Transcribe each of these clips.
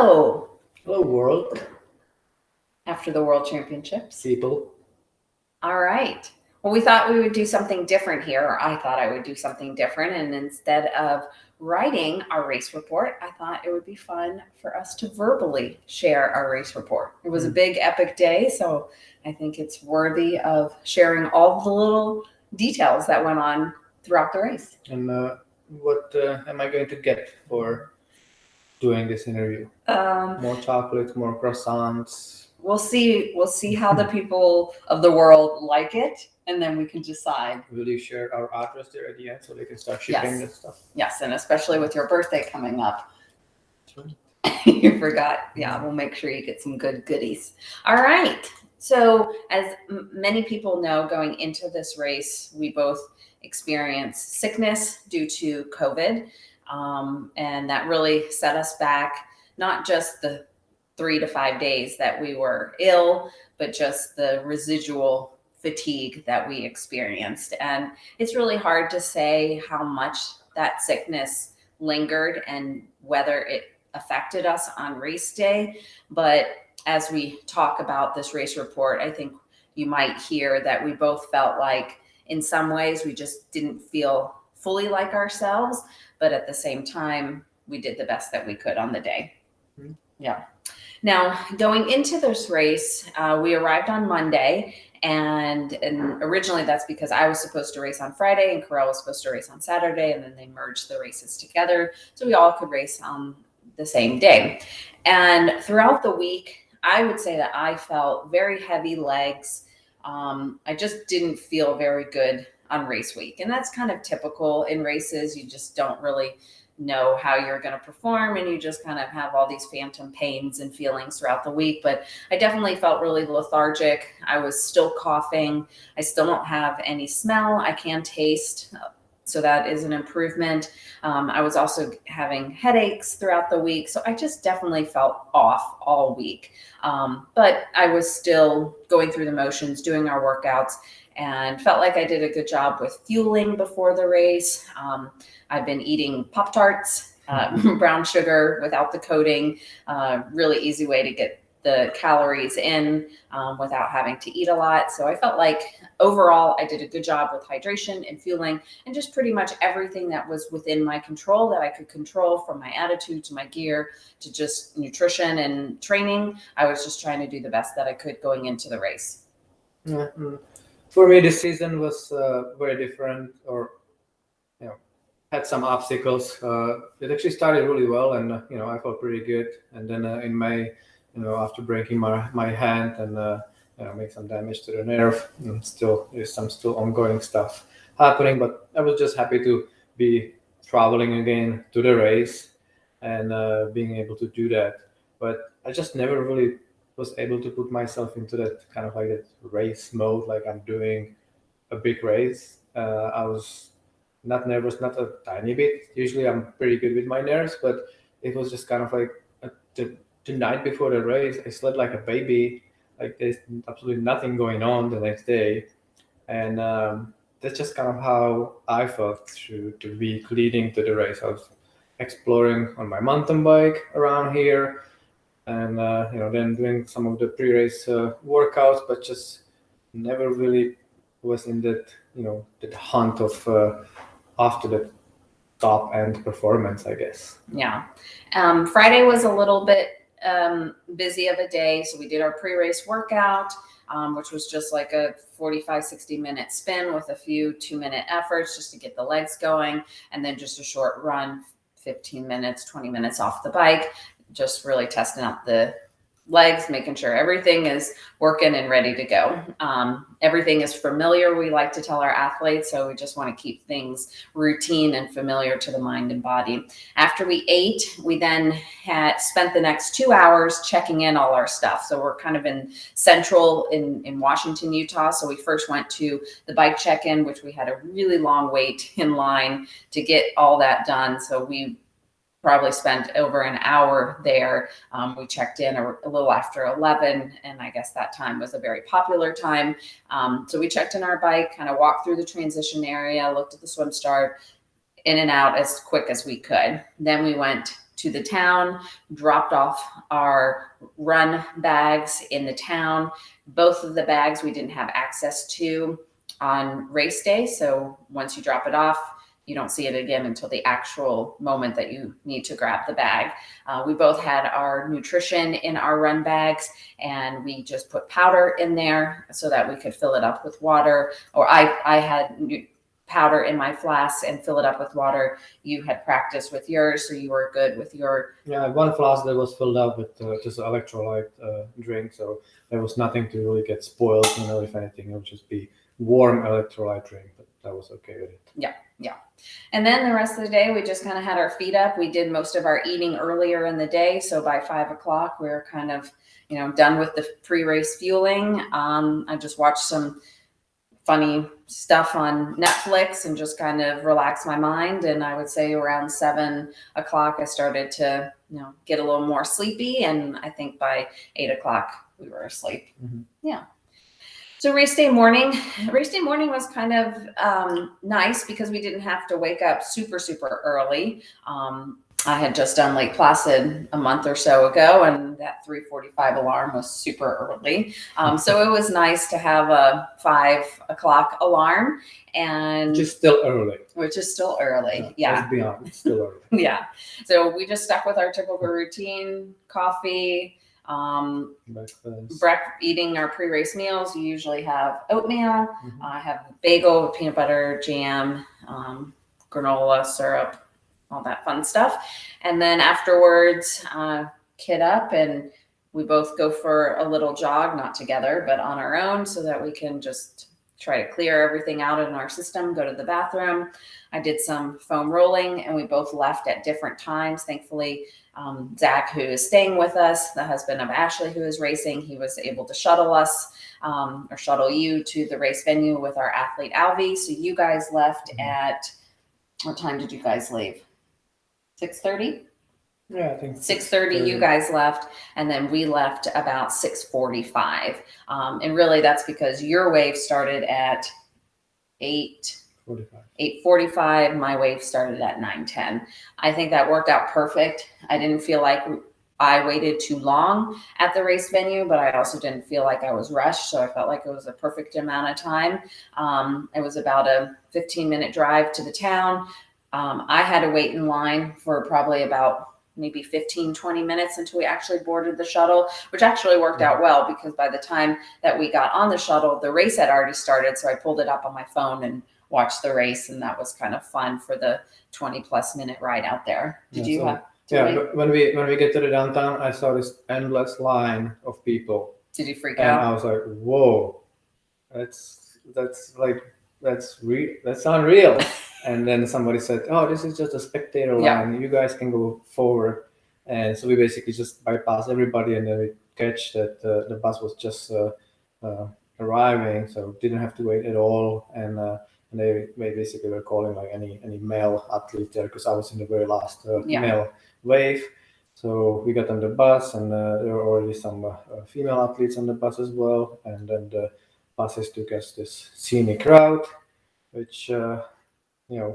Hello. Hello, world. After the World Championships. People. All right. Well, we thought we would do something different here, or I thought I would do something different. And instead of writing our race report, I thought it would be fun for us to verbally share our race report. It was a big, epic day, so I think it's worthy of sharing all the little details that went on throughout the race. And what am I going to get for doing this interview? More chocolate, more croissants. We'll see how the people of the world like it, and then we can decide. Will you share our address there at the end so they can start shipping this stuff? Yes, and especially with your birthday coming up. You forgot. Yeah, we'll make sure you get some good goodies. All right. So as many people know, going into this race, we both experienced sickness due to COVID. And that really set us back, not just the 3 to 5 days that we were ill, but just the residual fatigue that we experienced. And it's really hard to say how much that sickness lingered and whether it affected us on race day. But as we talk about this race report, I think you might hear that we both felt like in some ways we just didn't feel fully like ourselves, but at the same time, we did the best that we could on the day. Mm-hmm. Yeah. Now, going into this race, we arrived on Monday, and originally that's because I was supposed to race on Friday and Carell was supposed to race on Saturday, and then they merged the races together so we all could race on the same day. And throughout the week, I would say that I felt very heavy legs. I just didn't feel very good on race week. And that's kind of typical in races. You just don't really know how you're going to perform, and you just kind of have all these phantom pains and feelings throughout the week. But I definitely felt really lethargic. I was still coughing. I still don't have any smell. I can taste, so that is an improvement. I was also having headaches throughout the week. So I just definitely felt off all week. But I was still going through the motions, doing our workouts, and felt like I did a good job with fueling before the race. I've been eating Pop-Tarts, brown sugar without the coating, really easy way to get the calories in without having to eat a lot. So I felt like overall I did a good job with hydration and fueling and just pretty much everything that was within my control that I could control, from my attitude to my gear to just nutrition and training. I was just trying to do the best that I could going into the race. Yeah. For me, this season was very different, or had some obstacles. It actually started really well, and I felt pretty good. And then in May, after breaking my hand and make some damage to the nerve, still there's some ongoing stuff happening. But I was just happy to be traveling again to the race and being able to do that. But I just never really was able to put myself into that kind of like that race mode, like I'm doing a big race. I was not nervous, not a tiny bit. Usually I'm pretty good with my nerves, but it was just kind of like the night before the race, I slept like a baby. Like there's absolutely nothing going on the next day. And that's just kind of how I felt through the week leading to the race. I was exploring on my mountain bike around here, and then doing some of the pre-race workouts, but just never really was in that that hunt of after the top end performance, I guess. Yeah. Friday was a little bit busy of a day, so we did our pre-race workout, which was just like a 45-60 minute spin with a few 2-minute efforts just to get the legs going, and then just a short run, 15 minutes, 20 minutes off the bike, just really testing out the legs, making sure everything is working and ready to go. Everything is familiar, we like to tell our athletes, so we just want to keep things routine and familiar to the mind and body. After we ate, we then had spent the next 2 hours checking in all our stuff. So we're kind of in central in Washington, Utah. So we first went to the bike check-in, which we had a really long wait in line to get all that done. So we probably spent over an hour there. We checked in a little after 11, and I guess that time was a very popular time. So we checked in our bike, kind of walked through the transition area, looked at the swim start, in and out as quick as we could. Then we went to the town, dropped off our run bags in the town. Both of the bags we didn't have access to on race day. So once you drop it off, you don't see it again until the actual moment that you need to grab the bag. We both had our nutrition in our run bags, and we just put powder in there so that we could fill it up with water. Or I had powder in my flask and fill it up with water. You had practiced with yours, so you were good with your. Yeah, one flask that was filled up with just electrolyte drink, so there was nothing to really get spoiled. If anything, it would just be warm electrolyte drink, but that was okay with it. Yeah. And then the rest of the day, we just kind of had our feet up. We did most of our eating earlier in the day. So by 5 o'clock, we were kind of, done with the pre-race fueling. I just watched some funny stuff on Netflix and just kind of relax my mind. And I would say around 7 o'clock, I started to, get a little more sleepy. And I think by 8 o'clock, we were asleep. Mm-hmm. Yeah. So race day morning was kind of nice because we didn't have to wake up super, super early. I had just done Lake Placid a month or so ago, and that 3:45 alarm was super early. So it was nice to have a 5 o'clock alarm, and which is still early. Yeah. Let's be honest, it's still early. Yeah. So we just stuck with our typical routine: coffee. Eating our pre-race meals. You usually have oatmeal. Mm-hmm. I have bagel with peanut butter, jam, granola, syrup, all that fun stuff. And then afterwards, kit up and we both go for a little jog, not together, but on our own, so that we can just try to clear everything out in our system, go to the bathroom. I did some foam rolling and we both left at different times. Thankfully, Zach, who is staying with us, the husband of Ashley, who is racing, he was able to shuttle us or shuttle you to the race venue with our athlete, Alvi. So you guys left at, what time did you guys leave? 6:30? Yeah, I think 6:30 you guys left, and then we left about 6:45. And really that's because your wave started at 8:45. My wave started at 9:10. I think that worked out perfect. I didn't feel like I waited too long at the race venue, but I also didn't feel like I was rushed. So I felt like it was a perfect amount of time. It was about a 15-minute drive to the town. I had to wait in line for probably about maybe 15-20 minutes until we actually boarded the shuttle, which actually worked out well because by the time that we got on the shuttle, the race had already started. So I pulled it up on my phone and watched the race, and that was kind of fun for the 20+ minute ride out there. Did you have to wait? When we get to the downtown, I saw this endless line of people. Did you freak and out? I was like, whoa, that's unreal. And then somebody said, oh, this is just a spectator line. You guys can go forward. And so we basically just bypassed everybody, and then we catch that the bus was just arriving, so didn't have to wait at all. And they basically were calling like any male athlete there, because I was in the very last male wave. So we got on the bus, and there were already some female athletes on the bus as well. And then the buses took us this scenic route, which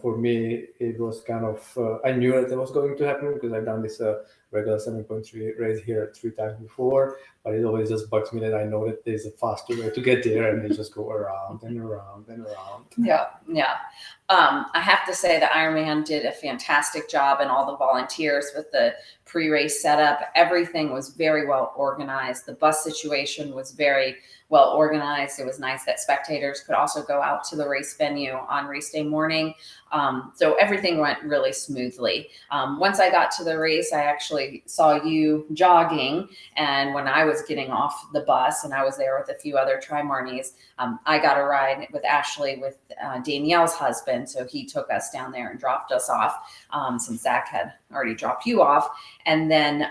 for me, it was kind of, I knew that it was going to happen because I've done this regular 7.3 race here 3 times before, but it always just bugs me that I know that there's a faster way to get there, and they just go around and around and around. Yeah. I have to say that Ironman did a fantastic job, and all the volunteers with the pre-race setup. Everything was very well organized. The bus situation was very well organized. It was nice that spectators could also go out to the race venue on race day morning. So everything went really smoothly. Once I got to the race, I actually saw you jogging. And when I was getting off the bus, and I was there with a few other Tri-Marnies, I got a ride with Ashley with Danielle's husband. So he took us down there and dropped us off, since Zach had already dropped you off. And then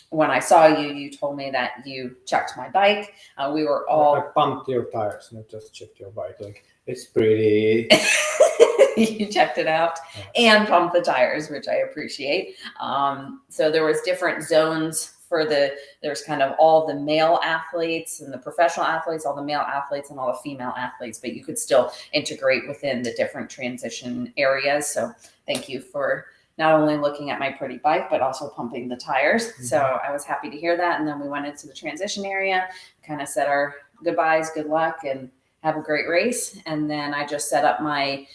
when I saw you, you told me that you checked my bike. We were all... I pumped your tires, not just checked your bike. Like, it's pretty... You checked it out and pumped the tires, which I appreciate. So there was different zones for there's kind of all the male athletes and the professional athletes, all the male athletes and all the female athletes, but you could still integrate within the different transition areas. So thank you for not only looking at my pretty bike, but also pumping the tires. Mm-hmm. So I was happy to hear that. And then we went into the transition area, kind of said our goodbyes, good luck, and have a great race. And then I just set up my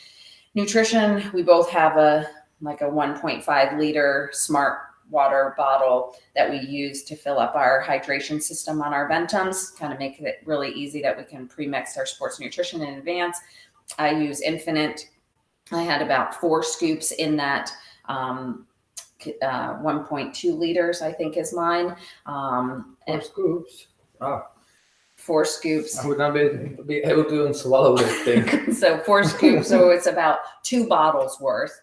nutrition. We both have a 1.5 liter smart water bottle that we use to fill up our hydration system on our Ventums, kind of make it really easy that we can pre-mix our sports nutrition in advance. I use Infinite. I had about 4 scoops in that 1.2 liters, I think is mine. 4 scoops. Wow. 4 scoops. I would not be able to even swallow this thing. So 4 scoops. So it's about 2 bottles worth.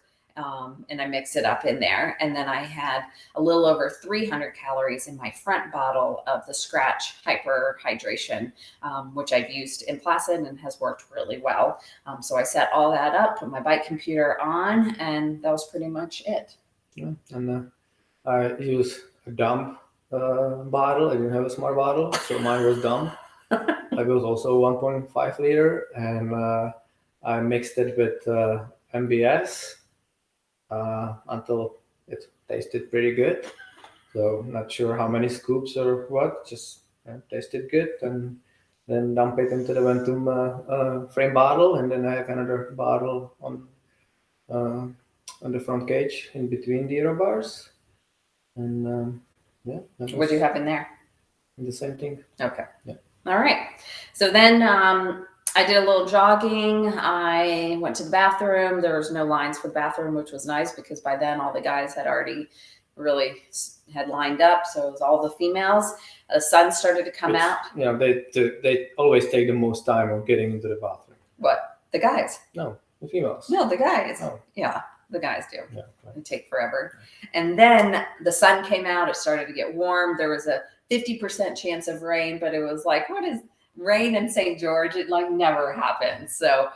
And I mix it up in there. And then I had a little over 300 calories in my front bottle of the Scratch Hyper Hydration, which I've used in Placid and has worked really well. So I set all that up, put my bike computer on, and that was pretty much it. Yeah. And I use a dump bottle. I didn't have a smart bottle, so mine was dump. It was also 1.5 liter, and I mixed it with MBS. Until it tasted pretty good. So not sure how many scoops or what, just tasted good, and then dump it into the Ventum frame bottle, and then I have another bottle on the front cage in between the aero bars, and What do you have in there? The same thing. Okay. Yeah. All right. So then I did a little jogging. I went to the bathroom. There was no lines for the bathroom, which was nice because by then all the guys had already really had lined up. So it was all the females. The sun started to come out. Yeah, they always take the most time of getting into the bathroom. What? The guys? No, the females. No, the guys. Oh. Yeah, the guys do. Yeah, right. They take forever. And then the sun came out. It started to get warm. There was a 50% chance of rain, but it was like, what is rain in St. George? It never happens. So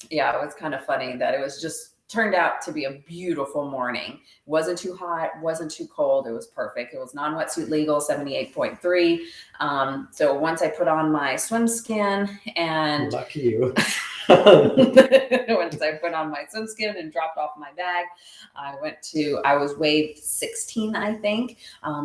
it was kind of funny that it was just turned out to be a beautiful morning. It wasn't too hot, wasn't too cold. It was perfect. It was non-wetsuit legal, 78.3. So once I put on my swim skin and lucky you. once I put on my swim skin and dropped off my bag, I was wave 16, I think.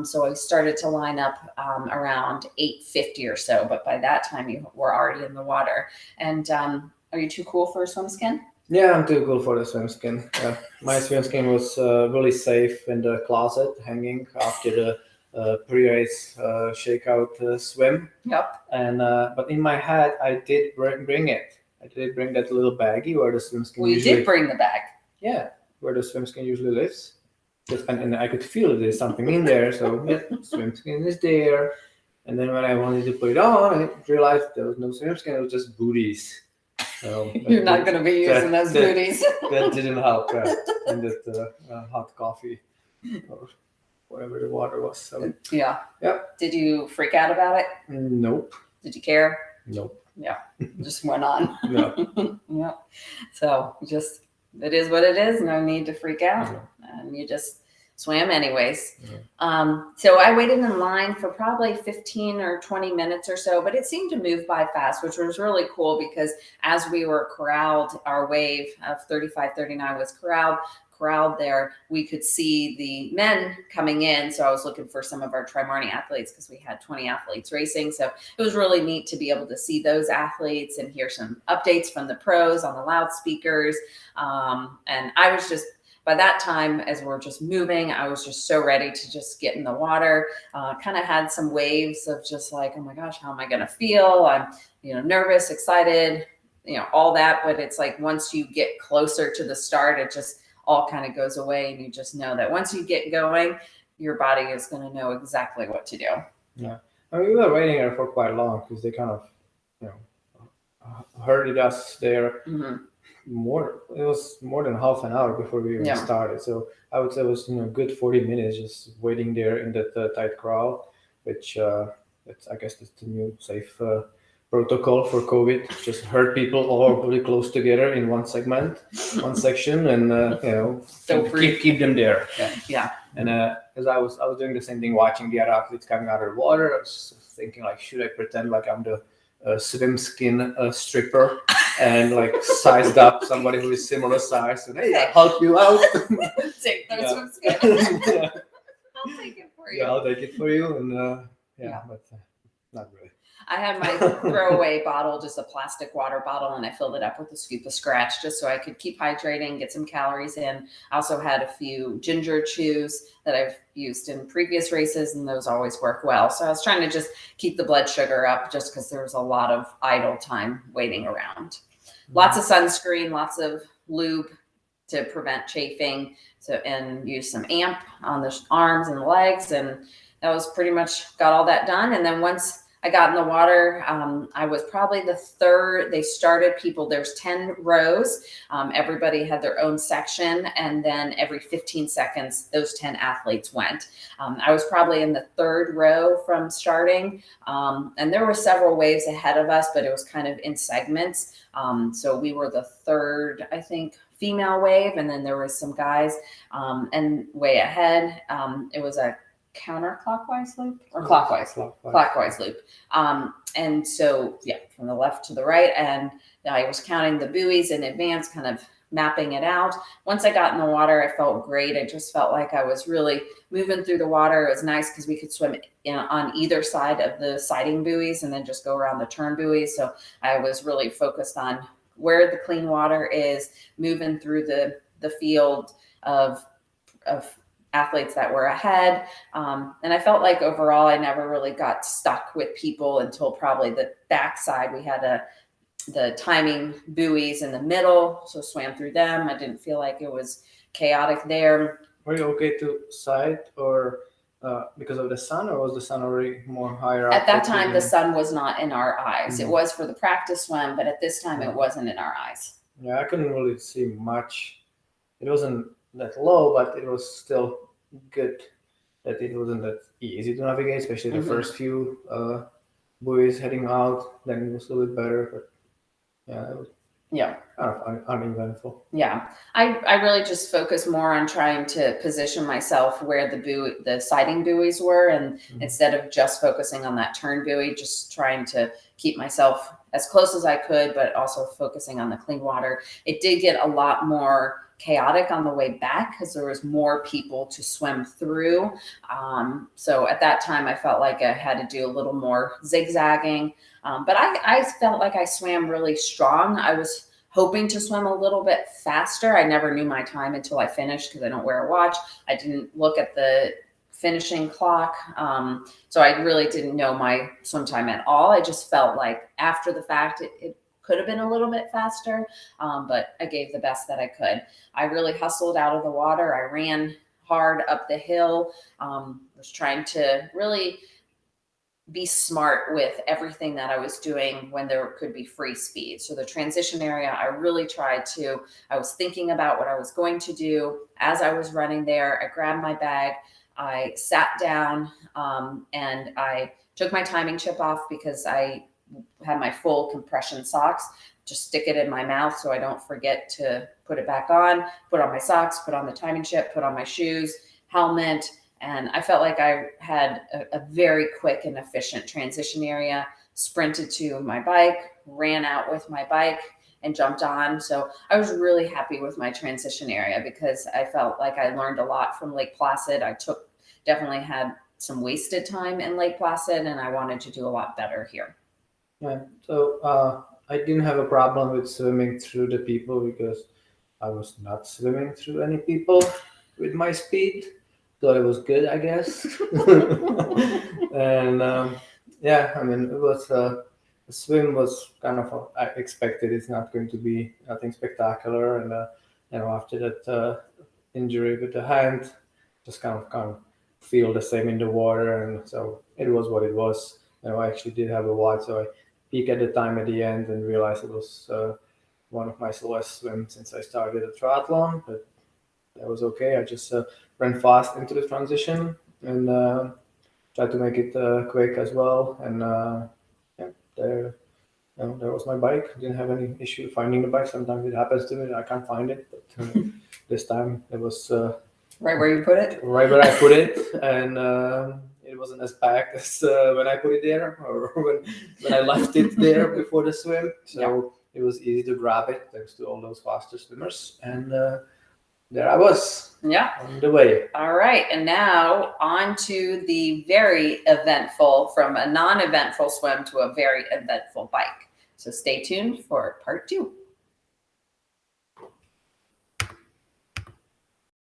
So I started to line up around 8:50 or so. But by that time, you were already in the water. And are you too cool for a swim skin? Yeah, I'm too cool for the swim skin. Yeah. My swim skin was really safe in the closet, hanging after the pre-race shakeout swim. Yep. And but in my head, I did bring it. I did bring that little baggie where the swim skin. Well, you did bring the bag. Yeah, where the swim skin usually lives. And I could feel there's something in there. So yeah, swim skin is there. And then when I wanted to put it on, I realized there was no swim skin. It was just booties. So you're not going to be using those booties. That didn't help in that hot coffee or whatever the water was. So yeah. Yep. Did you freak out about it? Nope. Did you care? Nope. Yeah. Just went on. Yeah. Yeah. So just it is what it is. No need to freak out. Yeah. And you just swam anyways. Yeah. So I waited in line for probably 15 or 20 minutes or so, but it seemed to move by fast, which was really cool because as we were corralled, our wave of 35-39 was corralled there, we could see the men coming in. So I was looking for some of our Tri-Marnie athletes because we had 20 athletes racing. So it was really neat to be able to see those athletes and hear some updates from the pros on the loudspeakers. And I was just, by that time, as we're just moving, I was just so ready to just get in the water. Kind of had some waves of just like, oh my gosh, how am I going to feel? I'm, nervous, excited, all that. But it's like once you get closer to the start, it just all kind of goes away, and you just know that once you get going, your body is going to know exactly what to do. Yeah, I mean, we were waiting there for quite long because they kind of, herded us there. Mm-hmm. It was more than half an hour before we even started. So I would say it was good 40 minutes just waiting there in that tight crowd, which I guess that's the new safe protocol for COVID. Just herd people all really close together in one section, and keep them there. Yeah. And as I was doing the same thing, watching the other athletes coming out of the water, I was thinking like, should I pretend like I'm the swim skin stripper? and like sized up somebody who is similar size, and hey, I'll help you out. Take those Yeah. from together. Yeah. I'll take it for you. Yeah, I'll take it for you, and but not really. I had my throwaway bottle, just a plastic water bottle, and I filled it up with a scoop of Scratch just so I could keep hydrating, get some calories in. I also had a few ginger chews that I've used in previous races, and those always work well. So I was trying to just keep the blood sugar up just because there was a lot of idle time waiting around. Lots of sunscreen, lots of lube to prevent chafing, and use some amp on the arms and the legs, and that was pretty much got all that done. And then once I got in the water, I was probably the third. They started people, there's 10 rows. Everybody had their own section. And then every 15 seconds, those 10 athletes went. I was probably in the third row from starting. And there were several waves ahead of us, but it was kind of in segments. So we were the third, I think, female wave. And then there was some guys and way ahead. It was a counterclockwise loop or clockwise loop. And so, yeah, from the left to the right. And I was counting the buoys in advance, kind of mapping it out. Once I got in the water, I felt great. I just felt like I was really moving through the water. It was nice because we could swim on either side of the siding buoys and then just go around the turn buoys. So I was really focused on where the clean water is, moving through the field of athletes that were ahead. And I felt like overall, I never really got stuck with people until probably the backside. We had the timing buoys in the middle, so swam through them. I didn't feel like it was chaotic there. Were you okay to side or because of the sun, or was the sun already more higher up? At that time, the sun was not in our eyes. It was for the practice swim, but at this time, it wasn't in our eyes. Yeah, I couldn't really see much. It wasn't that low, but it was still good that it wasn't that easy to navigate, especially the first few buoys heading out. Then it was a little bit better, but yeah, it was kind of uneventful. Yeah, I really just focused more on trying to position myself where the siding buoys were, and instead of just focusing on that turn buoy, just trying to keep myself as close as I could, but also focusing on the clean water. It did get a lot more chaotic on the way back because there was more people to swim through. So at that time, I felt like I had to do a little more zigzagging. But I felt like I swam really strong. I was hoping to swim a little bit faster. I never knew my time until I finished because I don't wear a watch. I didn't look at the finishing clock. So I really didn't know my swim time at all. I just felt like after the fact, it could have been a little bit faster, but I gave the best that I could. I really hustled out of the water. I ran hard up the hill, was trying to really be smart with everything that I was doing when there could be free speed. So the transition area, I really tried to, I was thinking about what I was going to do as I was running there. I grabbed my bag, I sat down, and I took my timing chip off because I had my full compression socks. Just stick it in my mouth so I don't forget to put it back on, put on my socks, put on the timing chip, put on my shoes, helmet. And I felt like I had a very quick and efficient transition area, sprinted to my bike, ran out with my bike and jumped on. So I was really happy with my transition area because I felt like I learned a lot from Lake Placid. Definitely had some wasted time in Lake Placid, and I wanted to do a lot better here. Yeah, so I didn't have a problem with swimming through the people because I was not swimming through any people with my speed. So it was good, I guess. And I mean, it was the swim was kind of I expected it's not going to be nothing spectacular, and after that injury with the hand, just kind of feel the same in the water, and so it was what it was. I actually did have a watch, so I peeked at the time at the end and realized it was one of my slowest swims since I started a triathlon, but that was okay. I just ran fast into the transition and tried to make it quick as well. And there was my bike. Didn't have any issue finding the bike. Sometimes it happens to me. I can't find it, but this time it was right where you put it. Right where I put it, and it wasn't as packed as when I put it there or when I left it there before the swim. So it was easy to grab it thanks to all those faster swimmers. And there I was. Yeah. On the way. All right. And now on to the very eventful, from a non-eventful swim to a very eventful bike. So stay tuned for part 2.